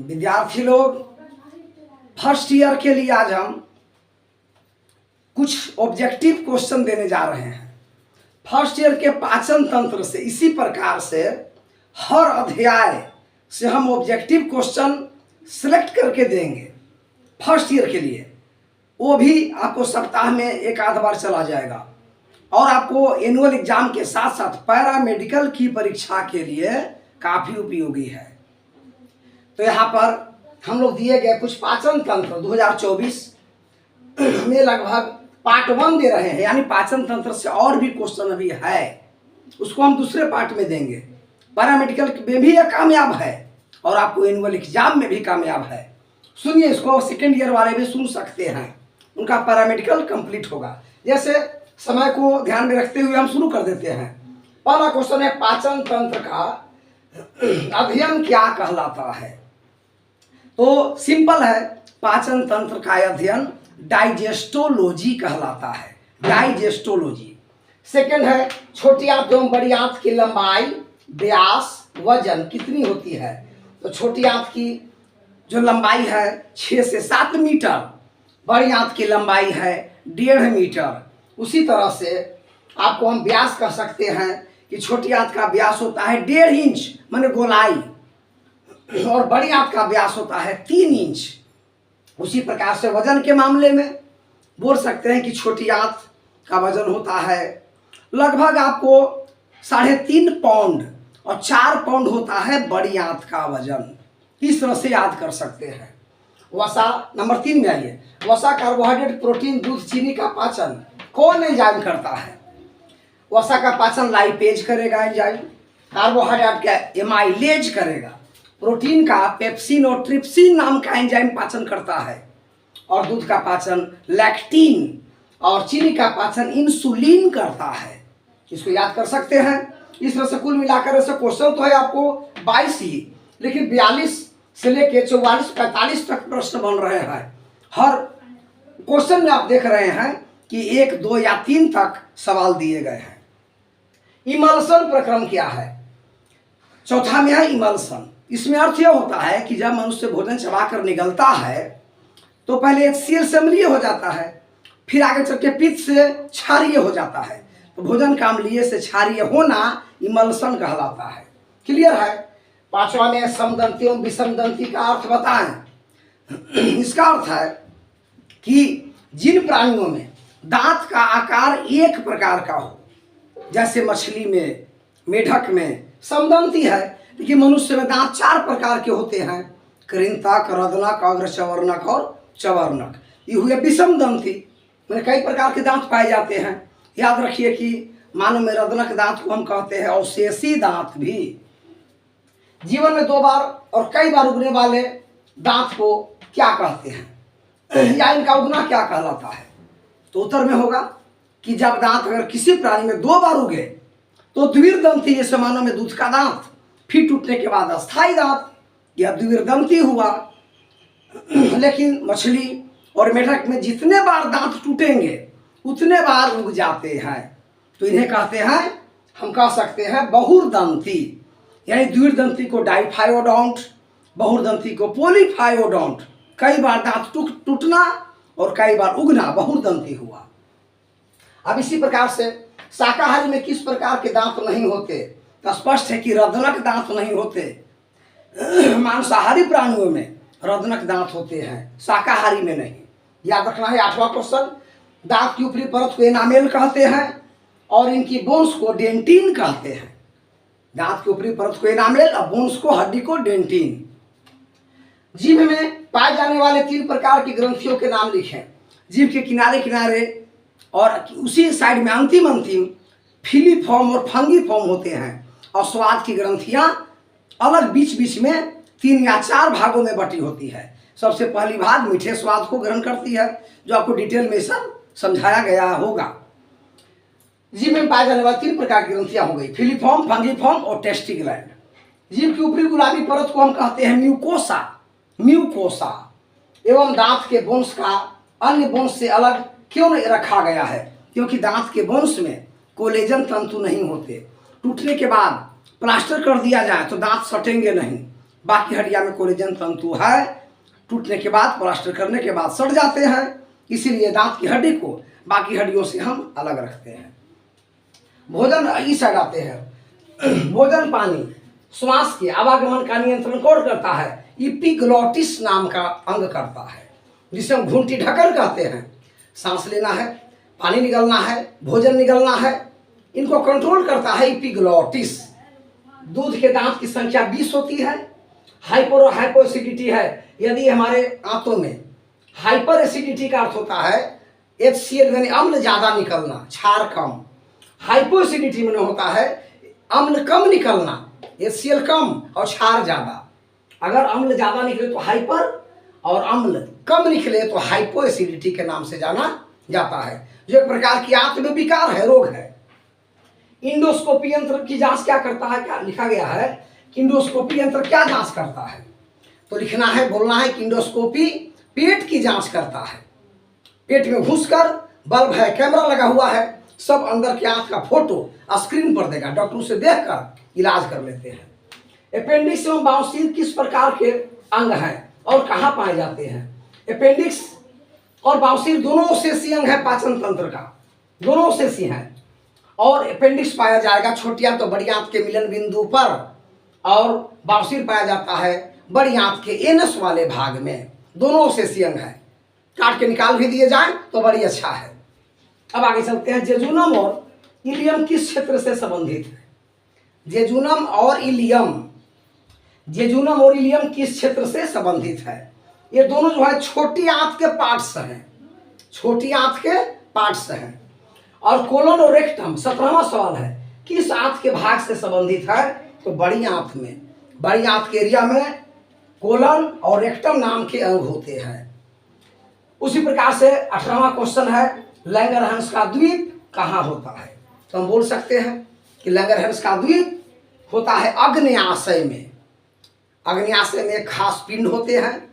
विद्यार्थी लोग, first year के लिए आज हम कुछ ऑब्जेक्टिव क्वेश्चन देने जा रहे हैं। फर्स्ट ईयर के पाचन तंत्र से इसी प्रकार से हर अध्याय से हम ऑब्जेक्टिव क्वेश्चन सिलेक्ट करके देंगे फर्स्ट ईयर के लिए। वो भी आपको सप्ताह में एक आध बार चला जाएगा और आपको एनुअल एग्जाम के साथ साथ पैरामेडिकल की परीक्षा के लिए काफ़ी उपयोगी है। तो यहाँ पर हम लोग दिए गए कुछ पाचन तंत्र 2024 में लगभग पार्ट 1 दे रहे हैं, यानी पाचन तंत्र से और भी क्वेश्चन अभी है, उसको हम दूसरे पार्ट में देंगे। पैरामेडिकल में भी ये कामयाब है और आपको एनुअल एग्जाम में भी कामयाब है। सुनिए, इसको सेकेंड ईयर वाले भी सुन सकते हैं, उनका पैरामेडिकल कंप्लीट होगा। जैसे समय को ध्यान में रखते हुए हम शुरू कर देते हैं। पहला क्वेश्चन है, पाचन तंत्र का अध्ययन क्या कहलाता है? तो सिंपल है, पाचन तंत्र का अध्ययन डाइजेस्टोलॉजी कहलाता है, डाइजेस्टोलॉजी। सेकंड है, छोटी आंत एवं बड़ी आंत की लंबाई, व्यास, वजन कितनी होती है? तो छोटी आंत की जो लंबाई है 6 से 7 मीटर, बड़ी आंत की लंबाई है 1.5 मीटर। उसी तरह से आपको हम व्यास कह सकते हैं कि छोटी आंत का व्यास होता है 1.5 इंच माने गोलाई, और बड़ी आंत का व्यास होता है 3 इंच। उसी प्रकार से वजन के मामले में बोल सकते हैं कि छोटी आंत का वजन होता है लगभग आपको 3.5 पाउंड और 4 पाउंड होता है बड़ी आंत का वजन। इस तरह से याद कर सकते हैं। वसा नंबर 3 में आइए। वसा, कार्बोहाइड्रेट, प्रोटीन, दूध, चीनी का पाचन कौन एंजाइम करता है? वसा का पाचन लाइपेज करेगा एंजाइम, कार्बोहाइड्रेट का एमाइलेज करेगा, प्रोटीन का पेप्सिन और ट्रिप्सिन नाम का एंजाइम पाचन करता है, और दूध का पाचन लैक्टिन, और चीनी का पाचन इंसुलिन करता है। इसको याद कर सकते हैं। इस तरह से कुल मिलाकर ऐसे क्वेश्चन तो है आपको 22 ही, लेकिन 42 से लेके 44-45 तक प्रश्न बन रहे हैं। हर क्वेश्चन में आप देख रहे हैं कि 1, 2 या 3 तक सवाल दिए गए हैं। इमल्सन प्रक्रम क्या है? चौथा में है इमल्सन। इसमें अर्थ यह होता है कि जब मनुष्य भोजन चबाकर निगलता है तो पहले HCl से अम्लीय हो जाता है, फिर आगे चल के पित्त से क्षारीय हो जाता है। तो भोजन का अम्लीय से क्षारीय होना इमल्सन कहलाता है। क्लियर है? पांचवा में समदंती एवं विषमदंती का अर्थ बताएं। इसका अर्थ है कि जिन प्राणियों में दांत का आकार एक प्रकार का हो, जैसे मछली में, मेढक में समदंती है, लेकिन मनुष्य में दांत 4 प्रकार के होते हैं, कृंतक, रदनक, अग्रचवर्णक और चवर्णक। ये हुए विषमदंती, मैंने कई प्रकार के दांत पाए जाते हैं। याद रखिए कि मानव में रदनक दांत को हम कहते हैं अवशेषी दांत भी। जीवन में 2 बार और कई बार उगने वाले दांत को क्या कहते हैं, या इनका उगना क्या कहलाता है? तो उत्तर में होगा कि जब दांत अगर किसी प्राणी में 2 बार उगे तो द्विर्दंती, जैसे मानव में दूध का दांत, फिर टूटने के बाद अस्थायी दांत, यह द्विर्दंती हुआ। लेकिन मछली और मेढक में जितने बार दांत टूटेंगे उतने बार उग जाते हैं, तो इन्हें कहते हैं, हम कह सकते हैं बहुर्दंती। यानी द्विर्दंती को डाइफायोडोंट, बहुर्दंती को पॉलीफायोडोंट। कई बार दांत टूटना और कई बार उगना बहुर्दंती हुआ। अब इसी प्रकार से शाकाहारी में किस प्रकार के दांत नहीं होते? तो स्पष्ट है कि रदनक दांत नहीं होते। मांसाहारी प्राणियों में रदनक दांत होते हैं, शाकाहारी में नहीं। याद रखना है। 8वां क्वेश्चन, दांत की ऊपरी परत को एनामेल कहते हैं और इनकी बोन्स को डेंटिन कहते हैं। दांत की ऊपरी परत को एनामेल और बोन्स को, हड्डी को डेंटिन। जीभ में पाए जाने वाले 3 प्रकार की ग्रंथियों के नाम लिखें। जीभ के किनारे किनारे और उसी साइड में अंतिम फिलीफॉर्म और फंगीफॉर्म होते हैं, और स्वाद की ग्रंथियां अलग बीच बीच में 3 या 4 भागों में बटी होती है। सबसे पहली भाग मीठे स्वाद को ग्रहण करती है, जो आपको डिटेल में सब समझाया गया होगा। जीभ में पाए जाने वाली 3 प्रकार की ग्रंथियां हो गई, फिलीफॉर्म, फंगीफॉर्म और टेस्टी ग्लैंड। जीभ की ऊपरी गुलाबी परत को हम कहते हैं म्यूकोसा, म्यूकोसा। एवं दांत के बोन्स का अन्य बोन्स से अलग क्यों नहीं रखा गया है? क्योंकि दांत के बोन्स में कोलेजन तंतु नहीं होते। टूटने के बाद प्लास्टर कर दिया जाए तो दांत सटेंगे नहीं, बाकी हड्डियाँ में कोलेजन तंतु है, टूटने के बाद प्लास्टर करने के बाद सड़ जाते हैं, इसीलिए दांत की हड्डी को बाकी हड्डियों से हम अलग रखते हैं। भोजन इस साइड आते हैं। भोजन पानी श्वास के आवागमन का नियंत्रण कौन करता है? इपिग्लॉटिस नाम का अंग करता है, जिसे हम घुंटी ढक्कन कहते हैं। सांस लेना है, पानी निकलना है, भोजन निकलना है, इनको कंट्रोल करता है इपिग्लॉटिस। दूध के दांत की संख्या 20 होती है। हाइपर और हाइपो एसिडिटी है, यदि हमारे आंतों में हाइपर एसिडिटी का अर्थ होता है HCl यानी अम्ल ज्यादा निकलना, क्षार कम। हाइपो एसिडिटी में होता है अम्ल कम निकलना, HCl कम और क्षार ज्यादा। अगर अम्ल ज्यादा निकले तो हाइपर और अम्ल कम निकले तो हाइपो एसिडिटी के नाम से जाना जाता है, जो एक प्रकार की आंत में विकार है, रोग है। इंडोस्कोपी यंत्र की जांच क्या करता है? क्या लिखा गया है कि इंडोस्कोपी यंत्र क्या जांच करता है? तो लिखना है, बोलना है कि इंडोस्कोपी पेट की जांच करता है। पेट में घुसकर बल्ब है, कैमरा लगा हुआ है, सब अंदर के आंत का फोटो स्क्रीन पर देगा, डॉक्टर उसे देखकर इलाज कर लेते हैं। अपेंडिक्स एवं बाउंसीर किस प्रकार के अंग हैं और कहाँ पाए जाते हैं? अपेंडिक्स और बाउंसीर दोनों शेषी अंग है पाचन तंत्र का, दोनों शेषी हैं। और अपेंडिक्स पाया जाएगा छोटी आंत तो बड़ी आंत के मिलन बिंदु पर, और बाउंसीर पाया जाता है बड़ी आंत के एनस वाले भाग में। दोनों शेषी अंग है, काट के निकाल भी दिए जाए तो बड़ी अच्छा है। अब आगे चलते हैं। जेजुनम और इलियम किस क्षेत्र से संबंधित है? जेजुनम और इलियम, जेजुनम और इलियम किस क्षेत्र से संबंधित है? ये दोनों जो है छोटी आंत के पार्ट्स हैं, छोटी आंत के पार्ट्स हैं। और कोलन और रेक्टम 17वां सवाल है, किस आंत के भाग से संबंधित है? तो बड़ी आंत में, बड़ी आंत के एरिया में कोलन और रेक्टम नाम के अंग होते हैं। उसी प्रकार से 18वां क्वेश्चन है, लैंगरहंस का द्वीप कहाँ होता है? तो हम बोल सकते हैं कि लैंगरहंस का द्वीप होता है आग्नेयाशय में। आग्नेयाशय में खास पिंड होते हैं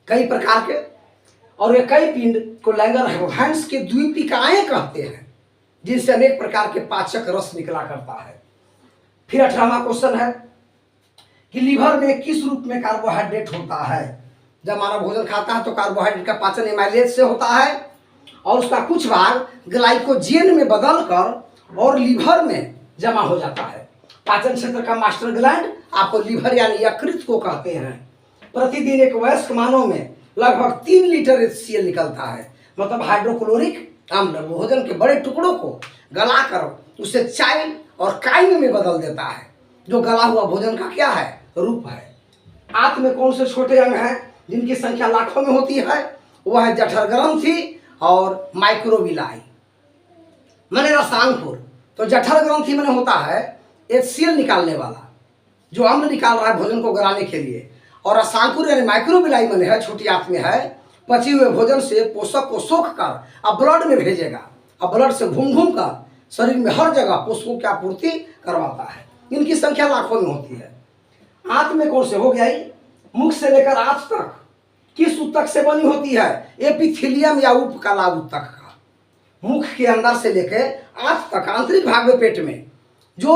कई प्रकार के, और ये कई पिंड को लैंगरहंस के द्वीपिकाएं कहते हैं, जिनसे अनेक प्रकार के पाचक रस निकला करता है। फिर 18वां क्वेश्चन है कि लीवर में किस रूप में कार्बोहाइड्रेट होता है? जब हमारा भोजन खाता है तो कार्बोहाइड्रेट का पाचन एमाइलेज से होता है, और उसका कुछ भाग ग्लाइकोजेन में बदलकर और लीवर में जमा हो जाता है। पाचन क्षेत्र का मास्टर ग्लैंड आपको लीवर यानी यकृत को कहते हैं। प्रतिदिन एक वयस्क मानव में लगभग 3 लीटर HCl निकलता है, मतलब हाइड्रोक्लोरिक अम्ल भोजन के बड़े टुकड़ों को गलाकर उसे चाय और काइन में बदल देता है, जो गला हुआ भोजन का क्या है? रूप है। आंत में कौन से छोटे अंग हैं जिनकी संख्या लाखों में होती है? वह है जठर ग्रंथि और माइक्रोविलाई, माने रसांकुर। तो जठर ग्रंथि माने होता है HCl निकालने वाला, जो अम्ल निकाल रहा है भोजन को गलाने के लिए, और रसांकुर यानी माइक्रोविलाई माने है छोटी आंत में है, पचे हुए भोजन से पोषक को सोख कर अब ब्लड में भेजेगा, अब ब्लड से घूम घूम कर शरीर में हर जगह पोषकों की आपूर्ति करवाता है। इनकी संख्या लाखों में होती है। आंत में कौन से हो गया? मुख से लेकर आंत तक किस ऊतक से बनी होती है? एपिथेलियम या उपकला ऊतक का। मुख के अंदर से लेकर आंत तक आंतरिक भाग में पेट में जो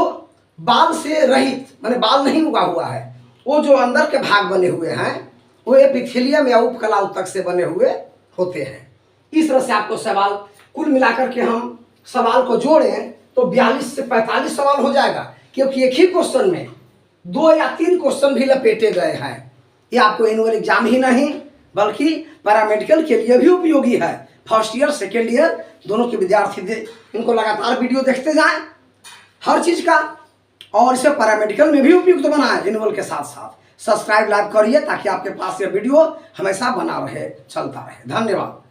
बाल से रहित माने बाल नहीं उगा हुआ है, वो जो अंदर के भाग बने हुए हैं वो एपिथेलियम या उपकला ऊतक से बने हुए होते हैं। इस तरह से आपको सवाल कुल मिलाकर के हम सवाल को जोड़ें तो 42 से 45 सवाल हो जाएगा, क्योंकि एक ही क्वेश्चन में 2 या 3 क्वेश्चन भी लपेटे गए हैं। ये आपको एनुअल एग्जाम ही नहीं बल्कि पैरामेडिकल के लिए भी उपयोगी है। फर्स्ट ईयर सेकेंड ईयर दोनों के विद्यार्थी इनको लगातार वीडियो देखते जाएं हर चीज़ का, और इसे पैरामेडिकल में भी उपयुक्त बनाएं एनुअल के साथ साथ। सब्सक्राइब लाइक करिए ताकि आपके पास ये वीडियो हमेशा बना रहे, चलता रहे। धन्यवाद।